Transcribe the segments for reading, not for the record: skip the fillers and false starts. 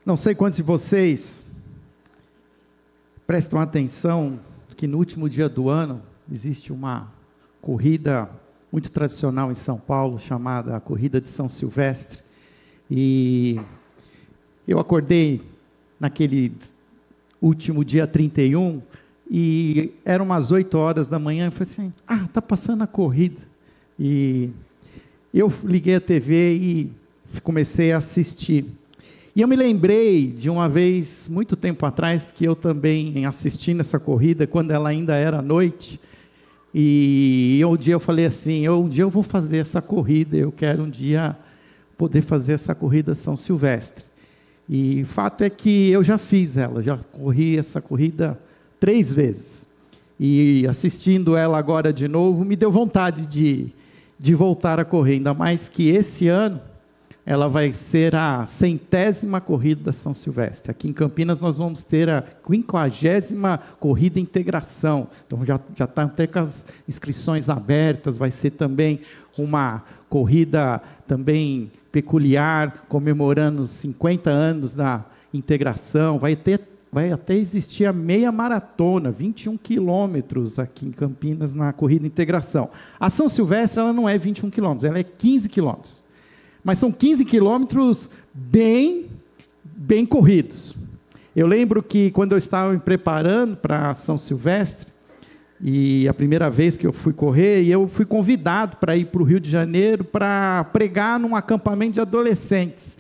Não sei quantos de vocês prestam atenção que no último dia do ano existe uma corrida muito tradicional em São Paulo, chamada a Corrida de São Silvestre. E eu acordei naquele último dia 31 e eram umas 8 horas da manhã, eu falei assim, está passando a corrida. E eu liguei a TV e comecei a assistir. E eu me lembrei de uma vez, muito tempo atrás, que eu também assisti nessa corrida, quando ela ainda era noite, e um dia eu falei assim, um dia eu vou fazer essa corrida, eu quero um dia poder fazer essa corrida São Silvestre. E o fato é que eu já fiz ela, já corri essa corrida 3 vezes. E assistindo ela agora de novo, me deu vontade de voltar a correr, ainda mais que esse ano, ela vai ser a 100ª corrida da São Silvestre. Aqui em Campinas nós vamos ter a 50ª corrida integração. Então já está até com as inscrições abertas, vai ser também uma corrida também peculiar, comemorando os 50 anos da integração. Vai até existir a meia maratona, 21 quilômetros aqui em Campinas na corrida integração. A São Silvestre ela não é 21 quilômetros, ela é 15 quilômetros. Mas são 15 quilômetros bem corridos. Eu lembro que quando eu estava me preparando para a São Silvestre, e a primeira vez que eu fui correr, eu fui convidado para ir para o Rio de Janeiro para pregar num acampamento de adolescentes.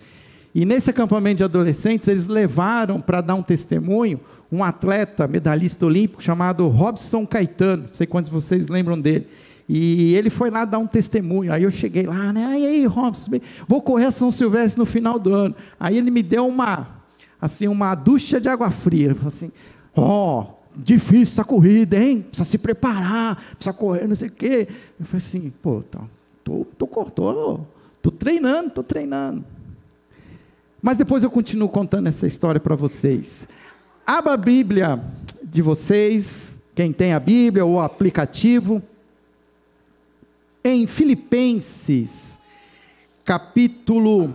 E nesse acampamento de adolescentes, eles levaram para dar um testemunho um atleta medalhista olímpico chamado Robson Caetano, não sei quantos de vocês lembram dele. E ele foi lá dar um testemunho, aí eu cheguei lá, né, aí Robson, vou correr a São Silvestre no final do ano. Aí ele me deu uma ducha de água fria, assim, difícil essa corrida, hein, precisa se preparar, precisa correr, não sei o quê. Eu falei assim, tô treinando. Mas depois eu continuo contando essa história para vocês. Abra a Bíblia de vocês, quem tem a Bíblia ou o aplicativo, em Filipenses, capítulo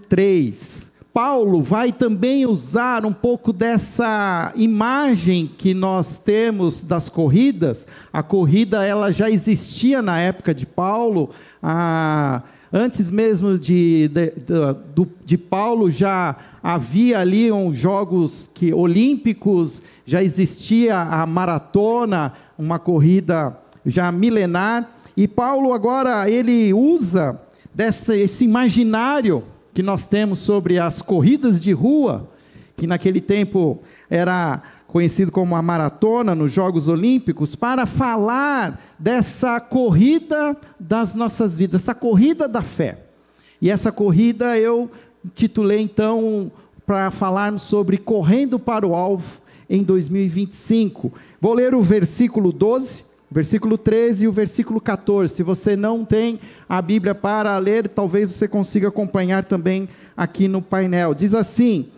3, Paulo vai também usar um pouco dessa imagem que nós temos das corridas. A corrida ela já existia na época de Paulo, antes mesmo de Paulo já havia ali uns jogos olímpicos, já existia a maratona, uma corrida já milenar, e Paulo agora ele usa esse imaginário que nós temos sobre as corridas de rua, que naquele tempo era conhecido como a maratona nos Jogos Olímpicos, para falar dessa corrida das nossas vidas, essa corrida da fé. E essa corrida eu titulei então para falarmos sobre correndo para o alvo em 2025. Vou ler o versículo 12, versículo 13 e o versículo 14, se você não tem a Bíblia para ler, talvez você consiga acompanhar também aqui no painel. Diz assim: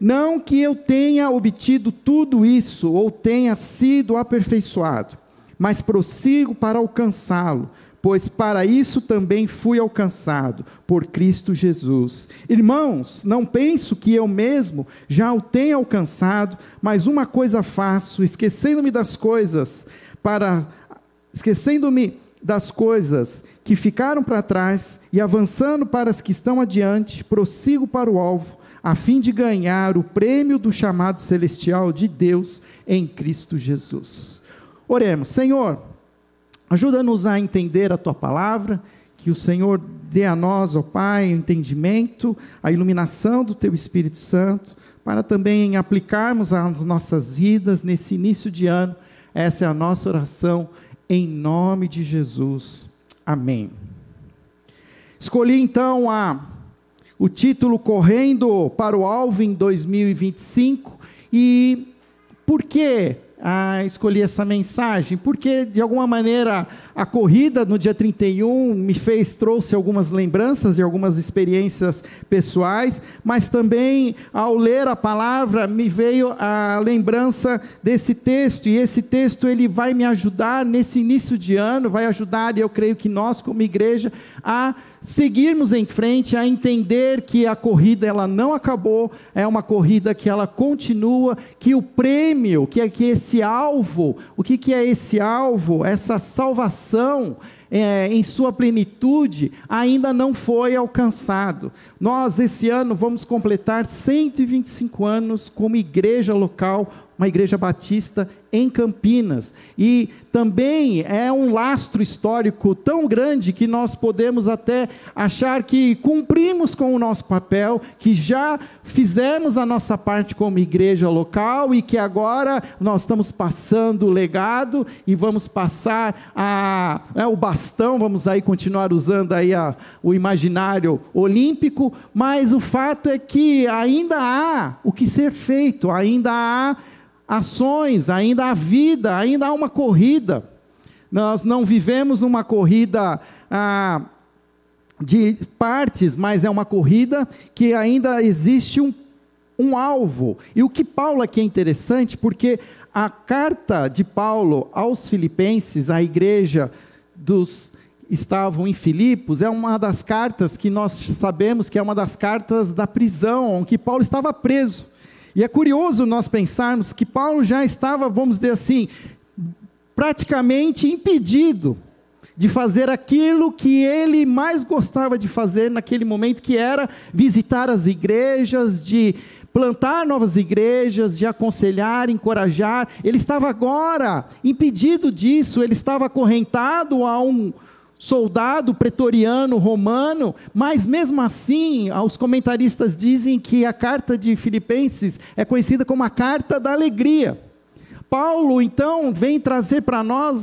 não que eu tenha obtido tudo isso, ou tenha sido aperfeiçoado, mas prossigo para alcançá-lo, pois para isso também fui alcançado, por Cristo Jesus. Irmãos, não penso que eu mesmo já o tenha alcançado, mas uma coisa faço, esquecendo-me das coisas que ficaram para trás e avançando para as que estão adiante, prossigo para o alvo, a fim de ganhar o prêmio do chamado celestial de Deus em Cristo Jesus. Oremos. Senhor, ajuda-nos a entender a Tua palavra, que o Senhor dê a nós, ó Pai, o entendimento, a iluminação do Teu Espírito Santo, para também aplicarmos as nossas vidas nesse início de ano. Essa é a nossa oração, em nome de Jesus. Amém. Escolhi então o título Correndo para o Alvo em 2025, e por que escolhi essa mensagem? Porque de alguma maneira a corrida no dia 31 trouxe algumas lembranças e algumas experiências pessoais, mas também ao ler a palavra me veio a lembrança desse texto, e esse texto ele vai me ajudar nesse início de ano, vai ajudar, e eu creio que nós como igreja, a seguirmos em frente, a entender que a corrida ela não acabou, é uma corrida que ela continua, que o prêmio, que esse alvo, o que é esse alvo? Essa salvação, em sua plenitude, ainda não foi alcançado. Nós, esse ano, vamos completar 125 anos como igreja local, uma igreja batista em Campinas, e também é um lastro histórico tão grande que nós podemos até achar que cumprimos com o nosso papel, que já fizemos a nossa parte como igreja local e que agora nós estamos passando o legado e vamos passar o bastão, vamos aí continuar usando aí o imaginário olímpico, mas o fato é que ainda há o que ser feito, ainda há ações, ainda há vida, ainda há uma corrida. Nós não vivemos uma corrida de partes, mas é uma corrida que ainda existe um alvo. E o que Paulo aqui é interessante, porque a carta de Paulo aos Filipenses, a igreja estavam em Filipos, é uma das cartas que nós sabemos que é uma das cartas da prisão, que Paulo estava preso. E é curioso nós pensarmos que Paulo já estava, vamos dizer assim, praticamente impedido de fazer aquilo que ele mais gostava de fazer naquele momento, que era visitar as igrejas, de plantar novas igrejas, de aconselhar, encorajar. Ele estava agora impedido disso, ele estava acorrentado a um soldado pretoriano romano, mas mesmo assim, os comentaristas dizem que a carta de Filipenses é conhecida como a carta da alegria. Paulo, então, vem trazer para nós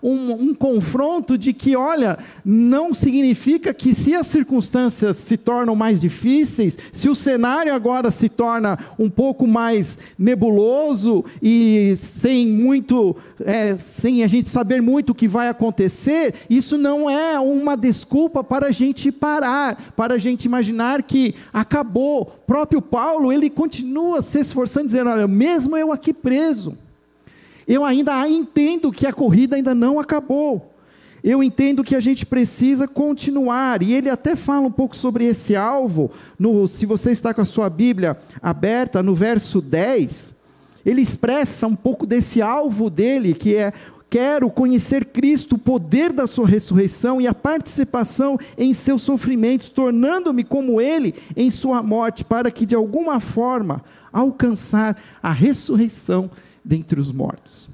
um confronto de que, olha, não significa que se as circunstâncias se tornam mais difíceis, se o cenário agora se torna um pouco mais nebuloso e sem a gente saber muito o que vai acontecer, isso não é uma desculpa para a gente parar, para a gente imaginar que acabou. O próprio Paulo, ele continua se esforçando, dizendo, olha, mesmo eu aqui preso, eu ainda entendo que a corrida ainda não acabou, eu entendo que a gente precisa continuar, e ele até fala um pouco sobre esse alvo, se você está com a sua Bíblia aberta, no verso 10, ele expressa um pouco desse alvo dele, que é, quero conhecer Cristo, o poder da sua ressurreição e a participação em seus sofrimentos, tornando-me como ele em sua morte, para que de alguma forma alcançar a ressurreição dentre os mortos.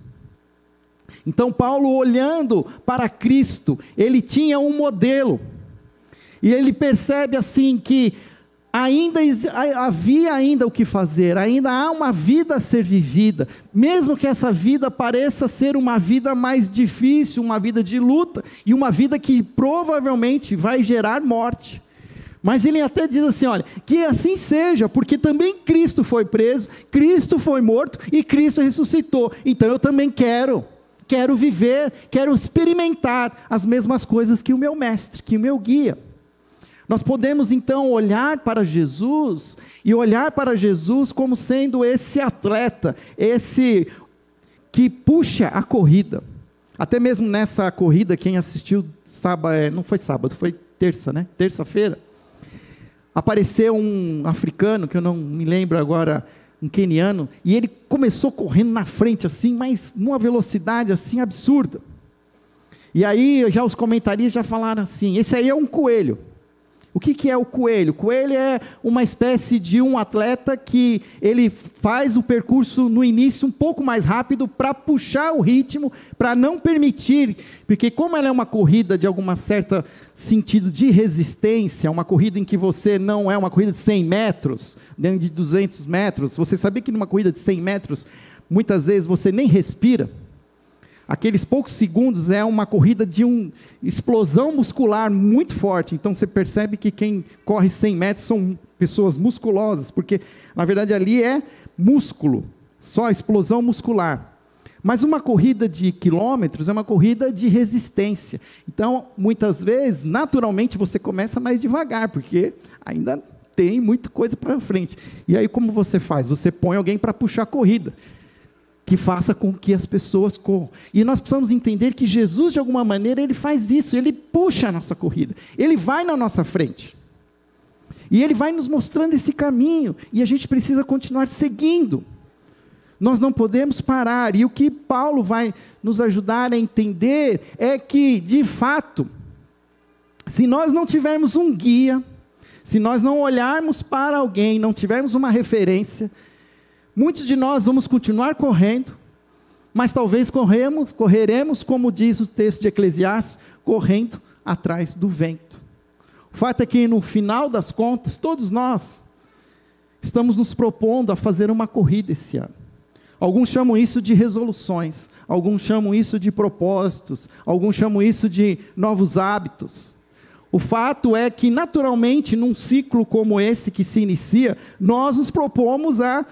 Então Paulo, olhando para Cristo, ele tinha um modelo, e ele percebe assim que havia ainda o que fazer, ainda há uma vida a ser vivida, mesmo que essa vida pareça ser uma vida mais difícil, uma vida de luta, e uma vida que provavelmente vai gerar morte. Mas ele até diz assim, olha, que assim seja, porque também Cristo foi preso, Cristo foi morto e Cristo ressuscitou. Então eu também quero viver, quero experimentar as mesmas coisas que o meu mestre, que o meu guia. Nós podemos então olhar para Jesus, e olhar para Jesus como sendo esse atleta, esse que puxa a corrida. Até mesmo nessa corrida, quem assistiu sábado, não foi sábado, foi terça, né? Terça-feira. Apareceu um africano, que eu não me lembro agora, um queniano, e ele começou correndo na frente assim, mas numa velocidade assim absurda. E aí já os comentaristas já falaram assim, esse aí é um coelho. O que é o coelho? O coelho é uma espécie de um atleta que ele faz o percurso no início um pouco mais rápido para puxar o ritmo, para não permitir, porque como ela é uma corrida de alguma certa sentido de resistência, uma corrida em que você não é uma corrida de 100 metros, dentro de 200 metros, você sabia que numa corrida de 100 metros, muitas vezes você nem respira? Aqueles poucos segundos é uma corrida de uma explosão muscular muito forte. Então você percebe que quem corre 100 metros são pessoas musculosas, porque na verdade ali é músculo, só explosão muscular. Mas uma corrida de quilômetros é uma corrida de resistência. Então muitas vezes, naturalmente, você começa mais devagar, porque ainda tem muita coisa para frente. E aí como você faz? Você põe alguém para puxar a corrida. que faça com que as pessoas corram. E nós precisamos entender que Jesus, de alguma maneira, ele faz isso, ele puxa a nossa corrida, ele vai na nossa frente. E ele vai nos mostrando esse caminho, e a gente precisa continuar seguindo. Nós não podemos parar, e o que Paulo vai nos ajudar a entender é que, de fato, se nós não tivermos um guia, se nós não olharmos para alguém, não tivermos uma referência, muitos de nós vamos continuar correndo, mas talvez correremos, como diz o texto de Eclesiastes, correndo atrás do vento. O fato é que no final das contas, todos nós estamos nos propondo a fazer uma corrida esse ano. Alguns chamam isso de resoluções, alguns chamam isso de propósitos, alguns chamam isso de novos hábitos. O fato é que, naturalmente, num ciclo como esse que se inicia, nós nos propomos a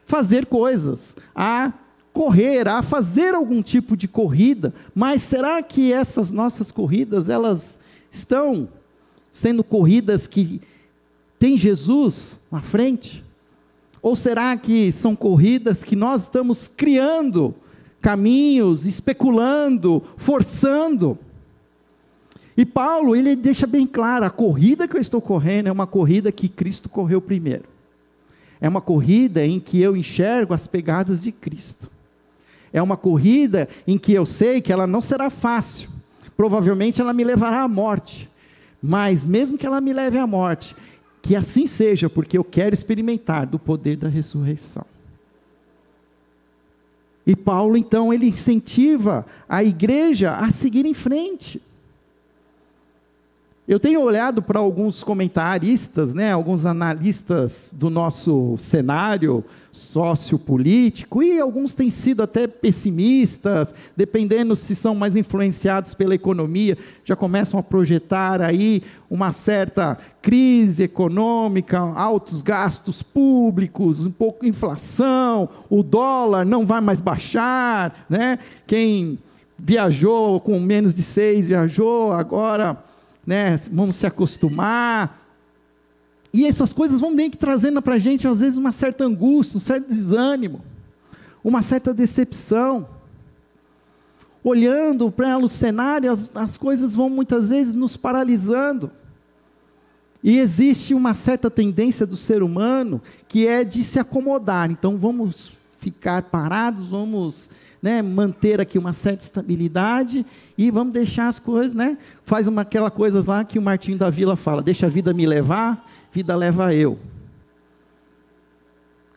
fazer coisas, a correr, a fazer algum tipo de corrida, mas será que essas nossas corridas, elas estão sendo corridas que tem Jesus na frente? Ou será que são corridas que nós estamos criando caminhos, especulando, forçando? E Paulo, ele deixa bem claro, a corrida que eu estou correndo é uma corrida que Cristo correu primeiro. É uma corrida em que eu enxergo as pegadas de Cristo. É uma corrida em que eu sei que ela não será fácil. Provavelmente ela me levará à morte. Mas mesmo que ela me leve à morte, que assim seja, porque eu quero experimentar do poder da ressurreição. E Paulo, então, ele incentiva a igreja a seguir em frente. Eu tenho olhado para alguns comentaristas, alguns analistas do nosso cenário sociopolítico, e alguns têm sido até pessimistas, dependendo se são mais influenciados pela economia, já começam a projetar aí uma certa crise econômica, altos gastos públicos, um pouco de inflação, o dólar não vai mais baixar, Quem viajou com menos de 6, viajou agora... vamos se acostumar, e essas coisas vão meio que trazendo para a gente, às vezes, uma certa angústia, um certo desânimo, uma certa decepção. Olhando para o cenário, as coisas vão muitas vezes nos paralisando, e existe uma certa tendência do ser humano, que é de se acomodar. Então vamos ficar parados, vamos... manter aqui uma certa estabilidade, e vamos deixar as coisas, faz aquela coisa lá que o Martinho da Vila fala, deixa a vida me levar, vida leva eu.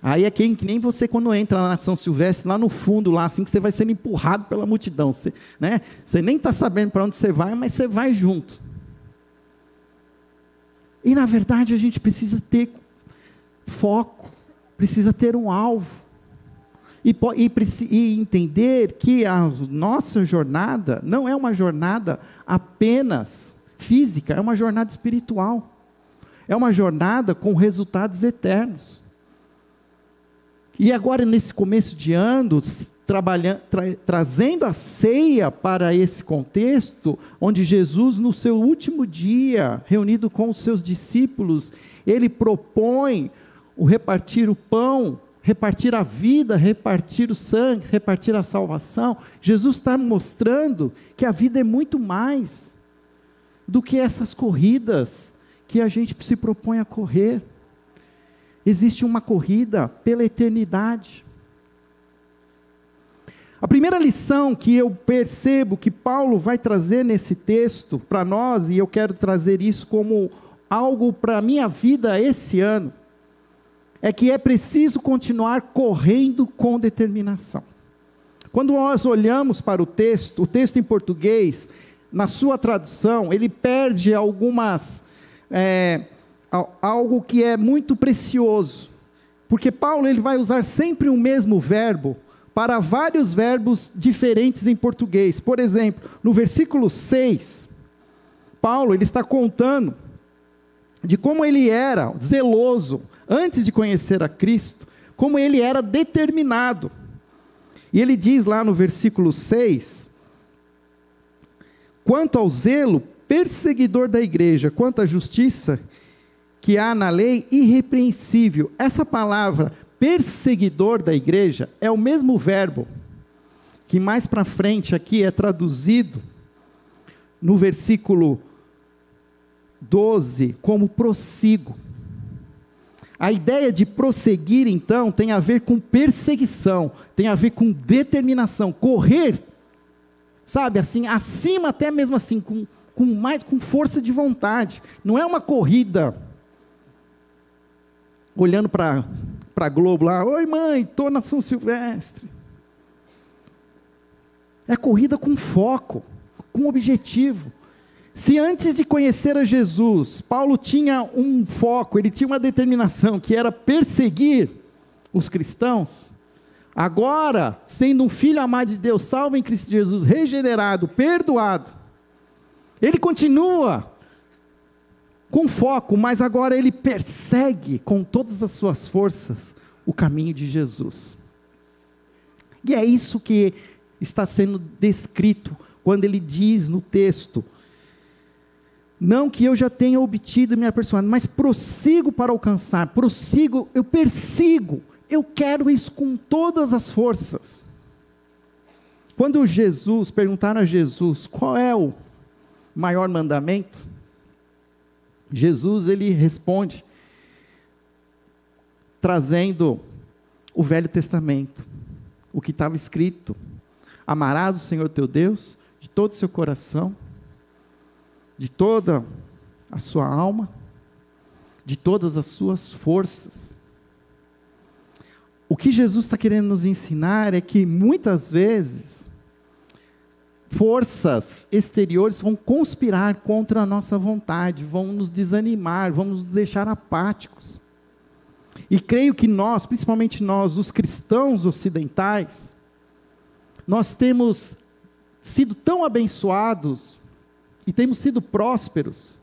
Aí é que nem você quando entra na São Silvestre, lá no fundo, lá assim, que você vai sendo empurrado pela multidão, você nem está sabendo para onde você vai, mas você vai junto. E na verdade a gente precisa ter foco, precisa ter um alvo, e entender que a nossa jornada não é uma jornada apenas física, é uma jornada espiritual, é uma jornada com resultados eternos. E agora, nesse começo de ano, trazendo a ceia para esse contexto, onde Jesus, no seu último dia, reunido com os seus discípulos, ele propõe o repartir o pão, repartir a vida, repartir o sangue, repartir a salvação. Jesus está mostrando que a vida é muito mais do que essas corridas que a gente se propõe a correr. Existe uma corrida pela eternidade. A primeira lição que eu percebo que Paulo vai trazer nesse texto para nós, e eu quero trazer isso como algo para a minha vida esse ano, é que é preciso continuar correndo com determinação. Quando nós olhamos para o texto em português, na sua tradução, ele perde algo que é muito precioso, porque Paulo ele vai usar sempre o mesmo verbo, para vários verbos diferentes em português. Por exemplo, no versículo 6, Paulo ele está contando de como ele era zeloso, antes de conhecer a Cristo, como ele era determinado. E ele diz lá no versículo 6, quanto ao zelo, perseguidor da igreja, quanto à justiça que há na lei, irrepreensível. Essa palavra, perseguidor da igreja é o mesmo verbo que mais para frente aqui é traduzido no versículo 12 como prossigo. A ideia de prosseguir, então, tem a ver com perseguição, tem a ver com determinação, correr, sabe, assim, acima até mesmo assim, com força de vontade. Não é uma corrida, olhando para a Globo lá, oi mãe, estou na São Silvestre. É corrida com foco, com objetivo. Se antes de conhecer a Jesus, Paulo tinha um foco, ele tinha uma determinação, que era perseguir os cristãos, agora, sendo um filho amado de Deus, salvo em Cristo Jesus, regenerado, perdoado, ele continua com foco, mas agora ele persegue com todas as suas forças o caminho de Jesus. E é isso que está sendo descrito quando ele diz no texto: não que eu já tenha obtido minha personagem, mas prossigo para alcançar, prossigo, eu persigo, eu quero isso com todas as forças. Quando perguntaram a Jesus, qual é o maior mandamento? Jesus, ele responde, trazendo o Velho Testamento, o que estava escrito: amarás o Senhor teu Deus de todo o seu coração, de toda a sua alma, de todas as suas forças. O que Jesus está querendo nos ensinar é que muitas vezes forças exteriores vão conspirar contra a nossa vontade, vão nos desanimar, vão nos deixar apáticos. E creio que nós, principalmente nós, os cristãos ocidentais, nós temos sido tão abençoados e temos sido prósperos,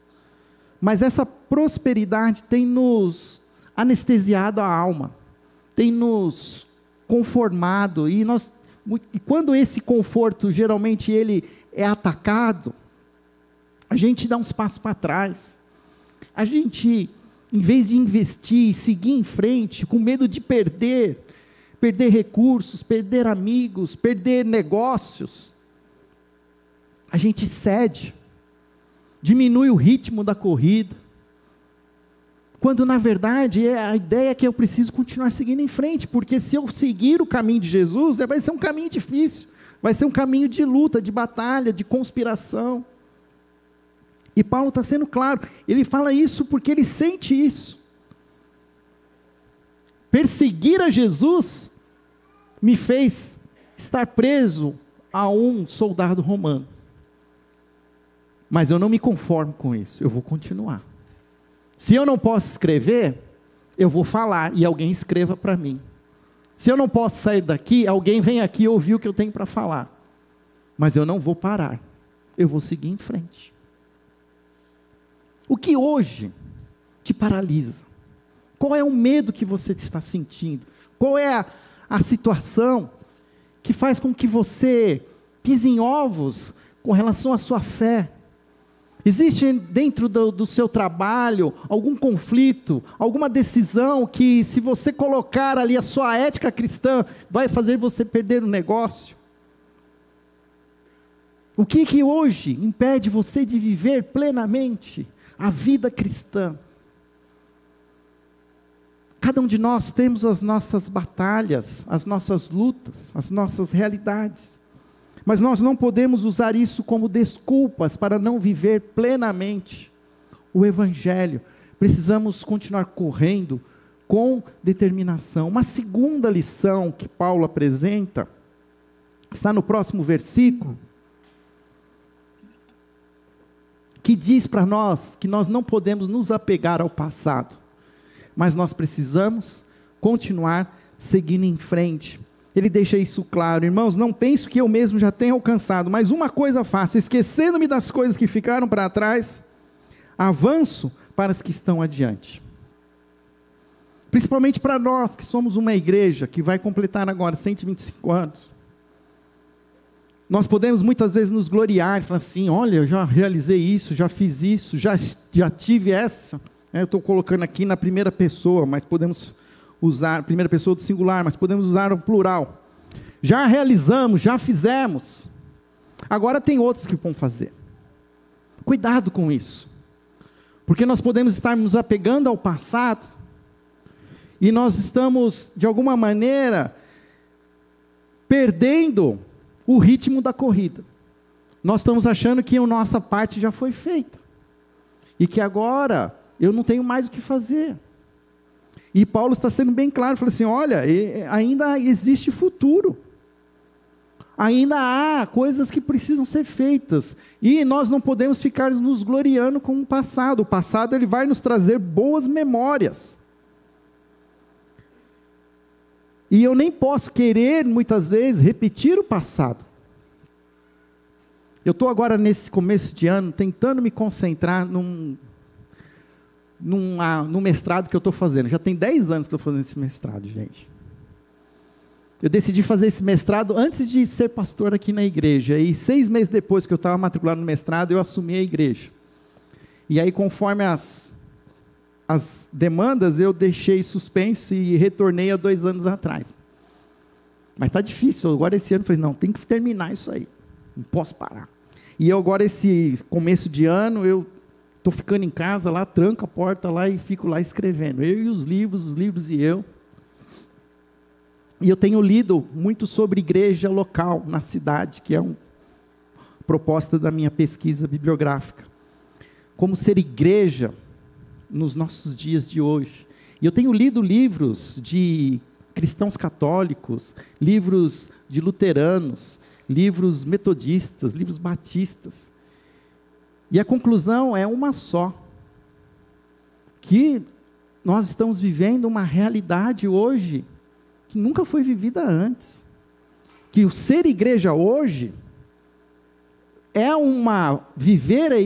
mas essa prosperidade tem nos anestesiado a alma, tem nos conformado, e quando esse conforto, geralmente ele é atacado, a gente dá uns passos para trás, a gente, em vez de investir e seguir em frente, com medo de perder recursos, perder amigos, perder negócios, a gente cede, diminui o ritmo da corrida, quando na verdade a ideia é que eu preciso continuar seguindo em frente, porque se eu seguir o caminho de Jesus, vai ser um caminho difícil, vai ser um caminho de luta, de batalha, de conspiração. E Paulo está sendo claro, ele fala isso porque ele sente isso. Perseguir a Jesus me fez estar preso a um soldado romano. Mas eu não me conformo com isso, eu vou continuar. Se eu não posso escrever, eu vou falar e alguém escreva para mim. Se eu não posso sair daqui, alguém vem aqui ouvir o que eu tenho para falar. Mas eu não vou parar, eu vou seguir em frente. O que hoje te paralisa? Qual é o medo que você está sentindo? Qual é a situação que faz com que você pise em ovos com relação à sua fé? Existe dentro do seu trabalho algum conflito, alguma decisão que, se você colocar ali a sua ética cristã, vai fazer você perder o negócio? O que hoje impede você de viver plenamente a vida cristã? Cada um de nós temos as nossas batalhas, as nossas lutas, as nossas realidades. Mas nós não podemos usar isso como desculpas para não viver plenamente o Evangelho. Precisamos continuar correndo com determinação. Uma segunda lição que Paulo apresenta, está no próximo versículo, que diz para nós que nós não podemos nos apegar ao passado, mas nós precisamos continuar seguindo em frente. Ele deixa isso claro: irmãos, não penso que eu mesmo já tenha alcançado, mas uma coisa faço, esquecendo-me das coisas que ficaram para trás, avanço para as que estão adiante. Principalmente para nós que somos uma igreja que vai completar agora 125 anos. Nós podemos muitas vezes nos gloriar e falar assim: olha, eu já realizei isso, já fiz isso, já tive essa. Eu estou colocando aqui na primeira pessoa, mas podemos usar a primeira pessoa do singular, mas podemos usar o plural. Já realizamos, já fizemos. Agora tem outros que vão fazer. Cuidado com isso. Porque nós podemos estar nos apegando ao passado e nós estamos, de alguma maneira, perdendo o ritmo da corrida. Nós estamos achando que a nossa parte já foi feita. E que agora eu não tenho mais o que fazer. E Paulo está sendo bem claro, falou assim, olha, ainda existe futuro. Ainda há coisas que precisam ser feitas. E nós não podemos ficar nos gloriando com o passado. O passado ele vai nos trazer boas memórias. E eu nem posso querer, muitas vezes, repetir o passado. Eu estou agora, nesse começo de ano, tentando me concentrar no mestrado que eu estou fazendo. Já tem 10 anos que eu estou fazendo esse mestrado, gente. Eu decidi fazer esse mestrado antes de ser pastor aqui na igreja. E 6 meses depois que eu estava matriculado no mestrado, eu assumi a igreja. E aí, conforme as demandas, eu deixei suspenso e retornei há 2 anos atrás. Mas está difícil. Agora, esse ano, eu falei, não, tem que terminar isso aí. Não posso parar. E eu agora, esse começo de ano, eu estou ficando em casa lá, tranco a porta lá e fico lá escrevendo. Eu e os livros e eu. E eu tenho lido muito sobre igreja local na cidade, que é uma proposta da minha pesquisa bibliográfica. Como ser igreja nos nossos dias de hoje. E eu tenho lido livros de cristãos católicos, livros de luteranos, livros metodistas, livros batistas. E a conclusão é uma só. Que nós estamos vivendo uma realidade hoje que nunca foi vivida antes. Que o ser igreja hoje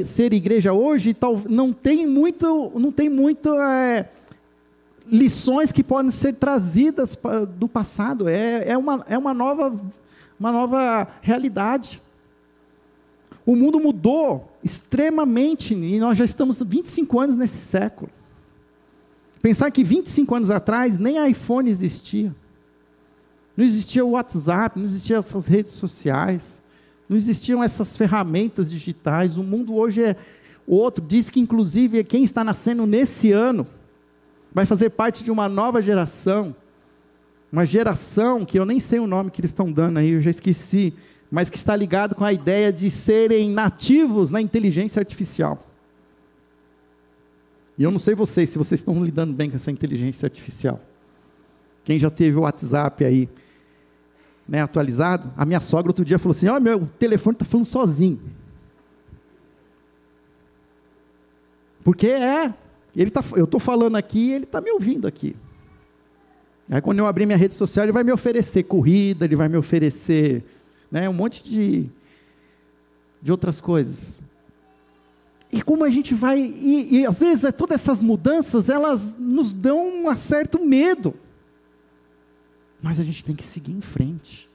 ser igreja hoje não tem muito lições que podem ser trazidas do passado. É uma nova realidade. O mundo mudou extremamente e nós já estamos 25 anos nesse século. Pensar que 25 anos atrás nem iPhone existia. Não existia o WhatsApp, não existiam essas redes sociais, não existiam essas ferramentas digitais. O mundo hoje é outro. Diz que, inclusive, quem está nascendo nesse ano vai fazer parte de uma nova geração. Uma geração que eu nem sei o nome que eles estão dando aí, eu já esqueci, mas que está ligado com a ideia de serem nativos na inteligência artificial. E eu não sei se vocês estão lidando bem com essa inteligência artificial. Quem já teve o WhatsApp aí, né, atualizado, a minha sogra outro dia falou assim, meu telefone está falando sozinho. Porque eu estou falando aqui e ele está me ouvindo aqui. Aí quando eu abrir minha rede social, ele vai me oferecer corrida, ele vai me oferecer, né, um monte de outras coisas. E como a gente vai, e às vezes todas essas mudanças, elas nos dão um certo medo. Mas a gente tem que seguir em frente.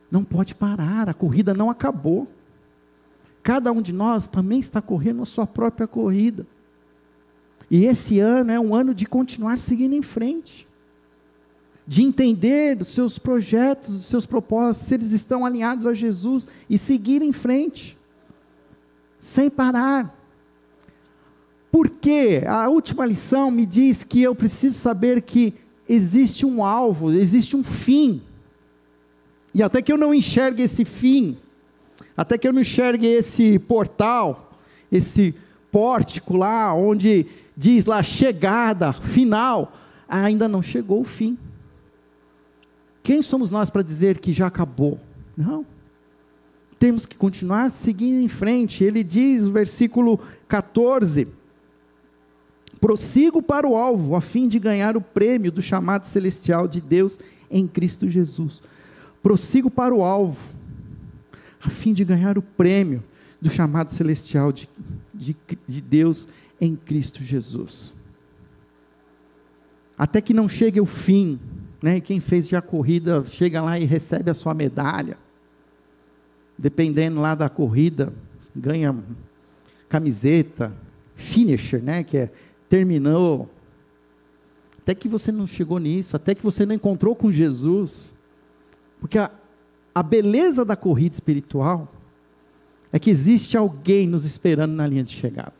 Não pode parar, a corrida não acabou. Cada um de nós também está correndo a sua própria corrida. E esse ano é um ano de continuar seguindo em frente. De entender dos seus projetos, dos seus propósitos, se eles estão alinhados a Jesus, e seguir em frente. Sem parar. Porque a última lição me diz que eu preciso saber que existe um alvo, existe um fim. E até que eu não enxergue esse fim, até que eu não enxergue esse portal, esse pórtico lá, onde diz lá chegada, final, ainda não chegou o fim. Quem somos nós para dizer que já acabou? Não. Temos que continuar seguindo em frente. Ele diz, versículo 14, prossigo para o alvo, a fim de ganhar o prêmio do chamado celestial de Deus em Cristo Jesus. Prossigo para o alvo, a fim de ganhar o prêmio do chamado celestial de Deus em Cristo Jesus. Até que não chegue o fim, né? Quem fez já a corrida, chega lá e recebe a sua medalha. Dependendo lá da corrida, ganha camiseta, finisher, né? Que é terminou. até que você não chegou nisso, até que você não encontrou com Jesus. Porque a beleza da corrida espiritual é que existe alguém nos esperando na linha de chegada.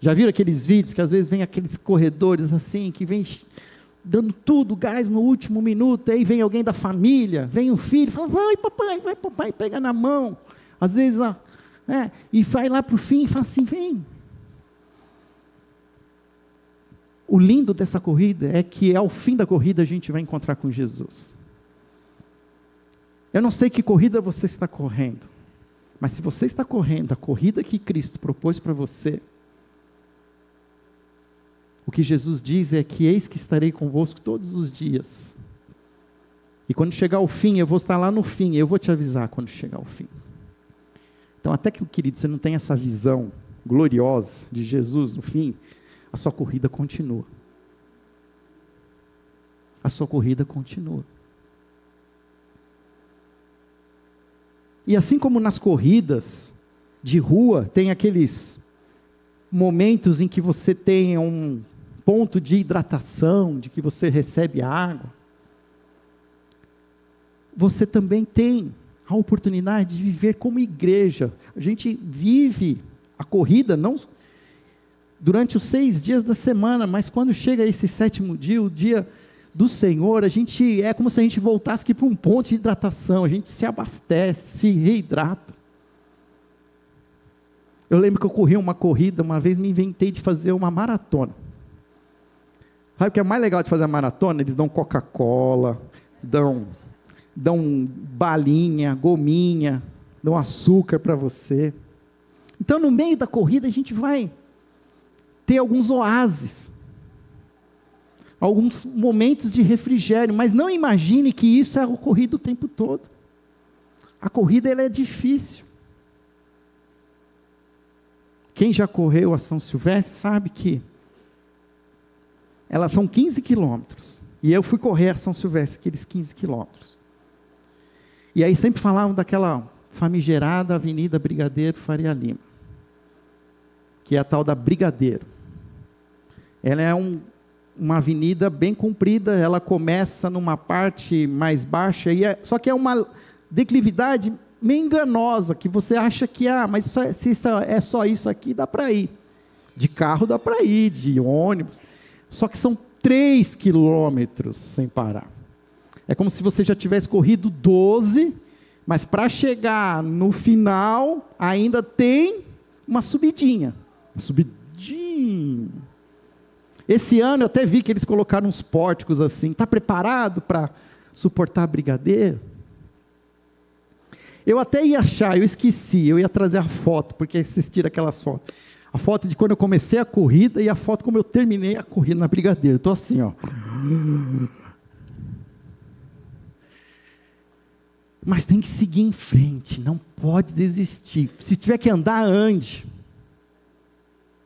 Já viram aqueles vídeos que às vezes vem aqueles corredores assim, que vem dando tudo, gás no último minuto, aí vem alguém da família, vem um filho, fala, vai papai, pega na mão. Às vezes, e vai lá para o fim e fala assim, vem. O lindo dessa corrida é que ao fim da corrida a gente vai encontrar com Jesus. Eu não sei que corrida você está correndo, mas se você está correndo a corrida que Cristo propôs para você, o que Jesus diz é que eis que estarei convosco todos os dias. E quando chegar o fim, eu vou estar lá no fim, eu vou te avisar quando chegar o fim. Então, até que, querido, você não tem essa visão gloriosa de Jesus no fim, a sua corrida continua. A sua corrida continua. E assim como nas corridas de rua, tem aqueles momentos em que você tem um ponto de hidratação, de que você recebe água, você também tem a oportunidade de viver como igreja. A gente vive a corrida, não durante os 6 dias da semana, mas quando chega esse 7º dia, o dia do Senhor, é como se a gente voltasse aqui para um ponto de hidratação, a gente se abastece, se reidrata. Eu lembro que eu corri uma corrida, uma vez me inventei de fazer uma maratona. Sabe o que é mais legal de fazer a maratona? Eles dão Coca-Cola, dão balinha, gominha, dão açúcar para você. Então, no meio da corrida, a gente vai ter alguns oásis, alguns momentos de refrigério, mas não imagine que isso é a corrida o tempo todo. A corrida ela é difícil. Quem já correu a São Silvestre sabe que elas são 15 quilômetros. E eu fui correr a São Silvestre, aqueles 15 quilômetros. E aí sempre falavam daquela famigerada Avenida Brigadeiro Faria Lima, que é a tal da Brigadeiro. Ela é uma avenida bem comprida, ela começa numa parte mais baixa, só que é uma declividade meio enganosa, que você acha que, mas se é só isso aqui, dá para ir. De carro dá para ir, de ônibus. Só que são 3 quilômetros sem parar. É como se você já tivesse corrido 12, mas para chegar no final, ainda tem uma subidinha. Uma subidinha. Esse ano eu até vi que eles colocaram uns pórticos assim. Está preparado para suportar brigadeiro? Eu até ia achar, eu esqueci, eu ia trazer a foto, porque vocês tiram aquelas fotos. A foto de quando eu comecei a corrida e a foto como eu terminei a corrida na Brigadeiro. Estou assim, ó. Mas tem que seguir em frente, não pode desistir. Se tiver que andar, ande.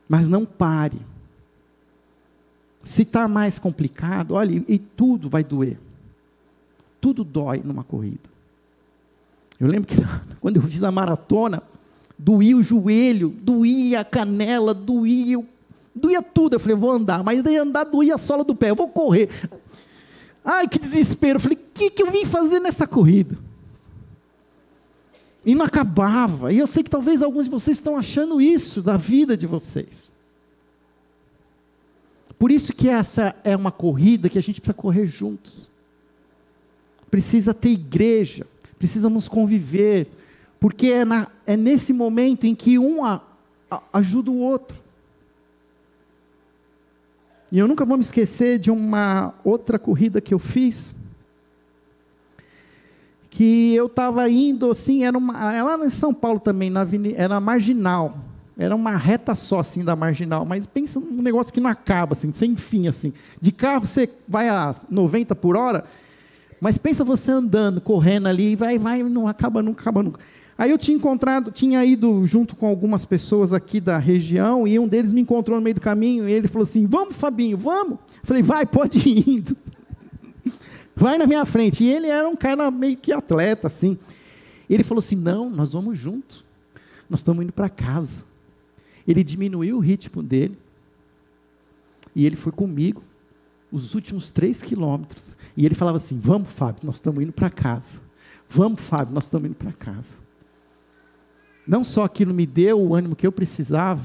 Mas não pare. Se está mais complicado, olha, e tudo vai doer. Tudo dói numa corrida. Eu lembro que quando eu fiz a maratona, doía o joelho, doía a canela, doía tudo. Eu falei, vou andar, mas daí andar doía a sola do pé, eu vou correr. Ai, que desespero. Eu falei, o que eu vim fazer nessa corrida? E não acabava. E eu sei que talvez alguns de vocês estão achando isso da vida de vocês. Por isso que essa é uma corrida que a gente precisa correr juntos. Precisa ter igreja. Precisamos conviver, porque é nesse momento em que um ajuda o outro. E eu nunca vou me esquecer de uma outra corrida que eu fiz, que eu estava indo assim, era lá em São Paulo também, era Marginal, era uma reta só assim da Marginal, mas pensa num negócio que não acaba, assim, sem fim assim. De carro você vai a 90 por hora, mas pensa você andando, correndo ali, vai, não acaba nunca. Aí eu tinha ido junto com algumas pessoas aqui da região, e um deles me encontrou no meio do caminho, e ele falou assim, vamos Fabinho, vamos? Eu falei, vai, pode ir indo. Vai na minha frente. E ele era um cara meio que atleta, assim. Ele falou assim, não, nós vamos juntos. Nós estamos indo para casa. Ele diminuiu o ritmo dele, e ele foi comigo. os últimos 3 quilômetros. E ele falava assim: vamos, Fábio, nós estamos indo para casa. Vamos, Fábio, nós estamos indo para casa. Não só aquilo me deu o ânimo que eu precisava,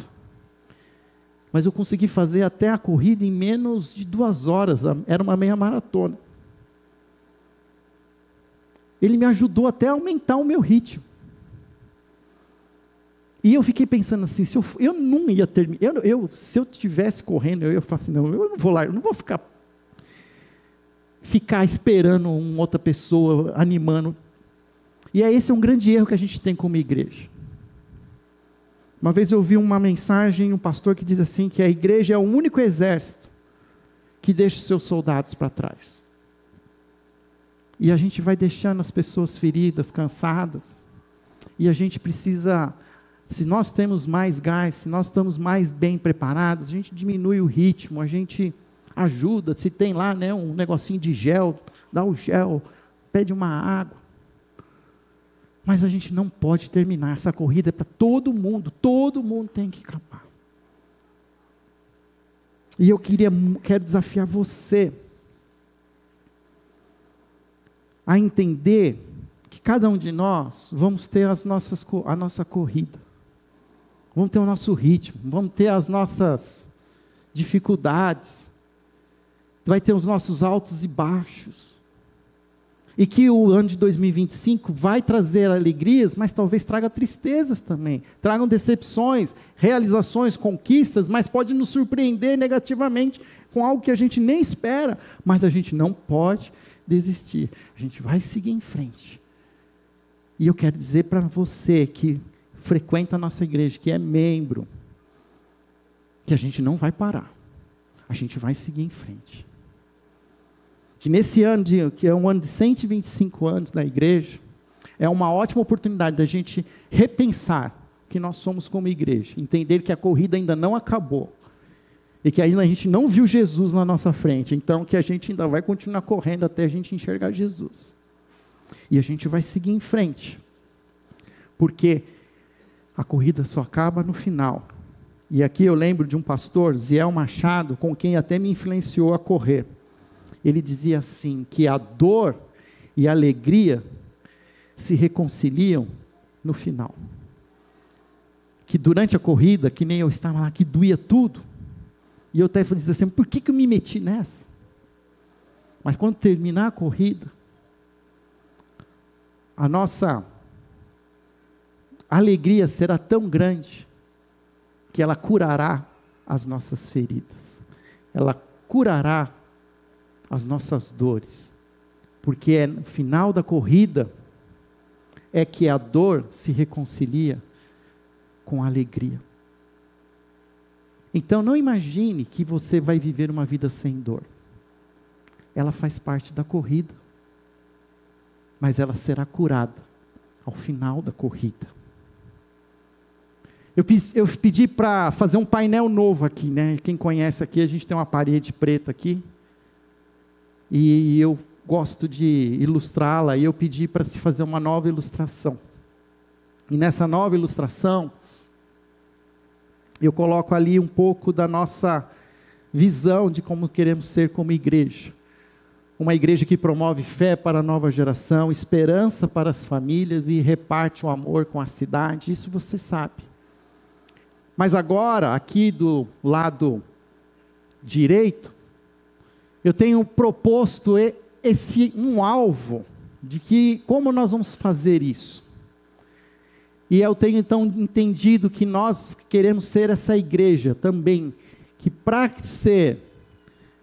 mas eu consegui fazer até a corrida em menos de 2 horas. Era uma meia maratona. Ele me ajudou até a aumentar o meu ritmo. E eu fiquei pensando assim, eu não ia terminar, se eu estivesse correndo, eu ia falar assim, não, eu não vou lá, eu não vou ficar esperando uma outra pessoa, animando. E esse é um grande erro que a gente tem como igreja. Uma vez eu ouvi uma mensagem, um pastor que diz assim, que a igreja é o único exército que deixa os seus soldados para trás. E a gente vai deixando as pessoas feridas, cansadas, e a gente precisa, se nós temos mais gás, se nós estamos mais bem preparados, a gente diminui o ritmo, a gente ajuda, se tem lá, né, um negocinho de gel, dá o gel, pede uma água. Mas a gente não pode terminar, essa corrida é para todo mundo tem que acabar. E eu quero desafiar você a entender que cada um de nós vamos ter a nossa corrida, vamos ter o nosso ritmo, vamos ter as nossas dificuldades, vai ter os nossos altos e baixos, e que o ano de 2025 vai trazer alegrias, mas talvez traga tristezas também, tragam decepções, realizações, conquistas, mas pode nos surpreender negativamente com algo que a gente nem espera, mas a gente não pode desistir, a gente vai seguir em frente. E eu quero dizer para você que frequenta a nossa igreja, que é membro, que a gente não vai parar, a gente vai seguir em frente. Que nesse ano, que é um ano de 125 anos da igreja, é uma ótima oportunidade da gente repensar o que nós somos como igreja, entender que a corrida ainda não acabou, e que ainda a gente não viu Jesus na nossa frente, então que a gente ainda vai continuar correndo até a gente enxergar Jesus. E a gente vai seguir em frente, porque a corrida só acaba no final. E aqui eu lembro de um pastor, Ziel Machado, com quem até me influenciou a correr. Ele dizia assim, que a dor e a alegria se reconciliam no final. Que durante a corrida, que nem eu estava lá, que doía tudo, e eu até dizia assim, por que eu me meti nessa? Mas quando terminar a corrida, a nossa alegria será tão grande, que ela curará as nossas feridas, ela curará as nossas dores, porque no final da corrida, é que a dor se reconcilia com a alegria. Então não imagine que você vai viver uma vida sem dor, ela faz parte da corrida, mas ela será curada ao final da corrida. Eu pedi para fazer um painel novo aqui, né? Quem conhece aqui, a gente tem uma parede preta aqui, e eu gosto de ilustrá-la, e eu pedi para se fazer uma nova ilustração. E nessa nova ilustração, eu coloco ali um pouco da nossa visão de como queremos ser como igreja. Uma igreja que promove fé para a nova geração, esperança para as famílias e reparte o amor com a cidade, isso você sabe. Mas agora, aqui do lado direito, eu tenho proposto um alvo de que, como nós vamos fazer isso. E eu tenho então entendido que nós queremos ser essa igreja também, que para ser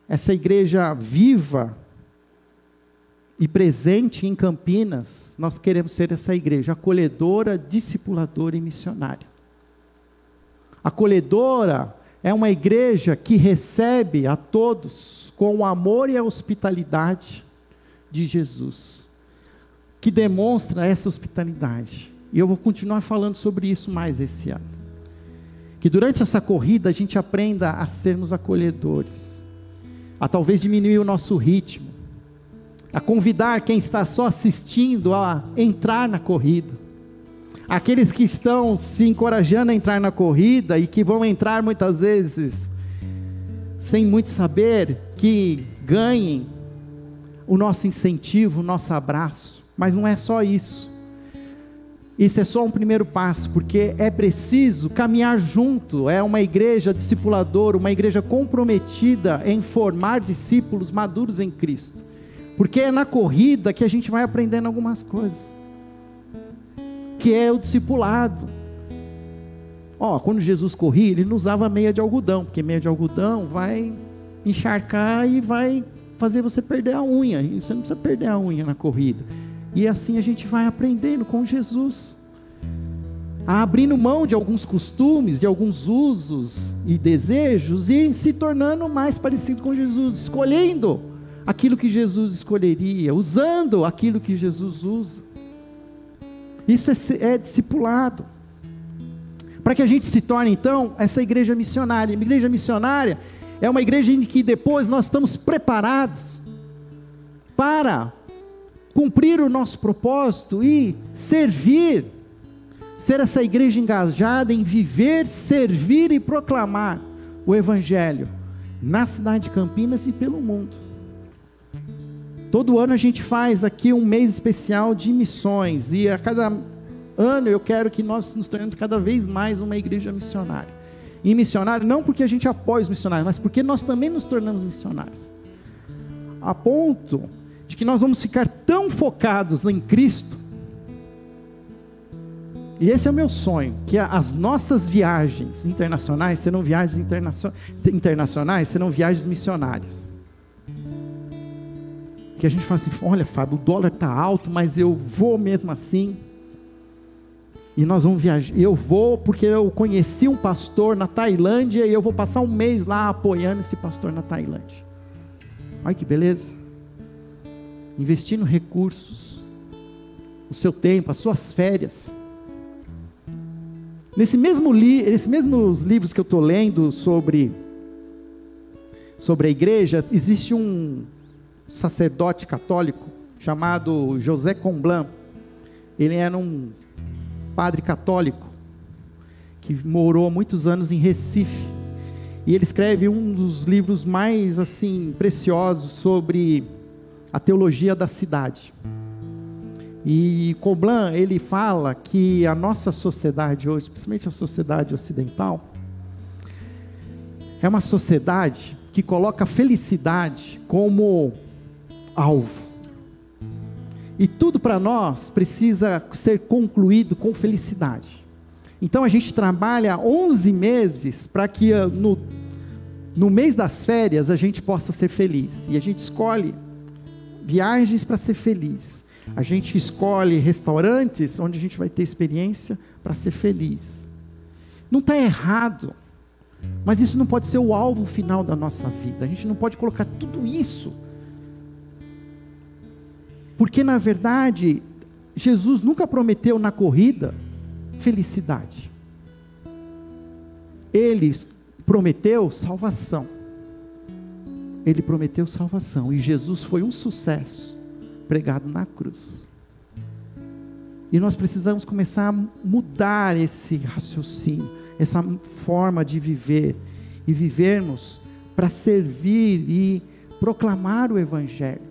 essa igreja viva e presente em Campinas, nós queremos ser essa igreja acolhedora, discipuladora e missionária. Acolhedora é uma igreja que recebe a todos com o amor e a hospitalidade de Jesus, que demonstra essa hospitalidade. E eu vou continuar falando sobre isso mais esse ano. Que durante essa corrida a gente aprenda a sermos acolhedores, a talvez diminuir o nosso ritmo, a convidar quem está só assistindo a entrar na corrida. Aqueles que estão se encorajando a entrar na corrida e que vão entrar muitas vezes sem muito saber, que ganhem o nosso incentivo, o nosso abraço. Mas não é só isso. Isso é só um primeiro passo, porque é preciso caminhar junto. É uma igreja discipuladora, uma igreja comprometida em formar discípulos maduros em Cristo. Porque é na corrida que a gente vai aprendendo algumas coisas, que é o discipulado. Quando Jesus corria, ele não usava meia de algodão, porque meia de algodão vai encharcar e vai fazer você perder a unha. E você não precisa perder a unha na corrida. E assim a gente vai aprendendo com Jesus, abrindo mão de alguns costumes, de alguns usos e desejos, e se tornando mais parecido com Jesus, escolhendo aquilo que Jesus escolheria, usando aquilo que Jesus usa. Isso é discipulado, para que a gente se torne então essa igreja missionária. A igreja missionária é uma igreja em que depois nós estamos preparados para cumprir o nosso propósito e servir, ser essa igreja engajada em viver, servir e proclamar o Evangelho na cidade de Campinas e pelo mundo. Todo ano a gente faz aqui um mês especial de missões, e a cada ano eu quero que nós nos tornemos cada vez mais uma igreja missionária. E missionário não porque a gente apoia os missionários, mas porque nós também nos tornamos missionários, a ponto de que nós vamos ficar tão focados em Cristo, e esse é o meu sonho, que as nossas viagens internacionais serão viagens internacionais, serão viagens missionárias. Que a gente fala assim: olha, Fábio, o dólar está alto, mas eu vou mesmo assim. E nós vamos viajar. Eu vou porque eu conheci um pastor na Tailândia, e eu vou passar um mês lá apoiando esse pastor na Tailândia. Olha que beleza. Investindo recursos, o seu tempo, as suas férias. Nesses mesmos livros que eu estou lendo sobre a igreja, existe um sacerdote católico chamado José Comblan. Ele era um padre católico que morou muitos anos em Recife, e ele escreve um dos livros mais assim preciosos sobre a teologia da cidade. E Comblan, ele fala que a nossa sociedade hoje, principalmente a sociedade ocidental, é uma sociedade que coloca a felicidade como alvo, e tudo para nós precisa ser concluído com felicidade. Então a gente trabalha 11 meses para que no mês das férias a gente possa ser feliz, e a gente escolhe viagens para ser feliz, a gente escolhe restaurantes onde a gente vai ter experiência para ser feliz. Não está errado, mas isso não pode ser o alvo final da nossa vida. A gente não pode colocar tudo isso, porque na verdade Jesus nunca prometeu na corrida felicidade. Ele prometeu salvação. Ele prometeu salvação, e Jesus foi um sucesso pregado na cruz. E nós precisamos começar a mudar esse raciocínio, essa forma de viver, e vivermos para servir e proclamar o Evangelho.